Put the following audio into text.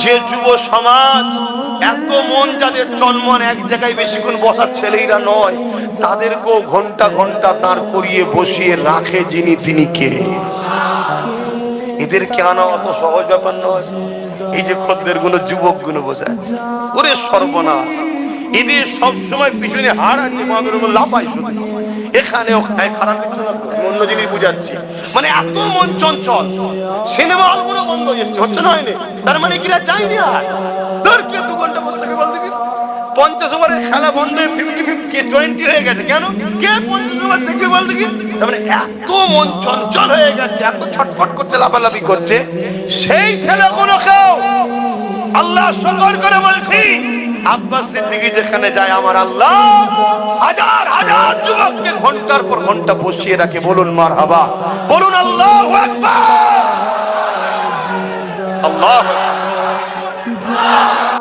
যে যুব সমাজ এত মন যাদের চলমন এক জায়গায় বেশিক্ষণ বসার ছেলেরা নয়, তাদেরকেও ঘন্টা ঘন্টা দাঁড় করিয়ে বসিয়ে রাখে যিনি, তিনি কে? এদেরকে আনা অত সহজ ব্যাপার নয়। এই যে খদ্দের গুলো, যুবক গুলো বসে আছে, ওরে সর্বনাশ, এদের সবসময় পিছনে হার আছে, লাফাই শুধু এখানে ওখানে। খারাপ কিছু না, অন্য জিনিস বুঝাচ্ছি। মানে এত মন চঞ্চল, সিনেমা হলগুলো বন্ধ হচ্ছে না, হয়নি? তার মানে কিরা যায়নি আর ধর কে 2 ঘন্টা বসে থেকে বল দেখি 50 ওভারের খেলা বন্ধ হয়ে 50-20 হয়ে গেছে। কেন? কে 50 ওভার দেখবে বল দেখি? তার মানে এত মন চঞ্চল হয়ে গেছে, এত ছটফট করছে, লাফালাফি করছে। সেই ছেলেগুলোকেও আল্লাহ শুকর করে বলছি, আব্বাস সিদ্দিকী যেখানে যায় আমার আল্লাহ হাজার হাজার যুবককে ঘন্টার পর ঘন্টা বসিয়ে রাখে। বলুন মারহাবা, বলুন আল্লাহু আকবার, আল্লাহু আকবার।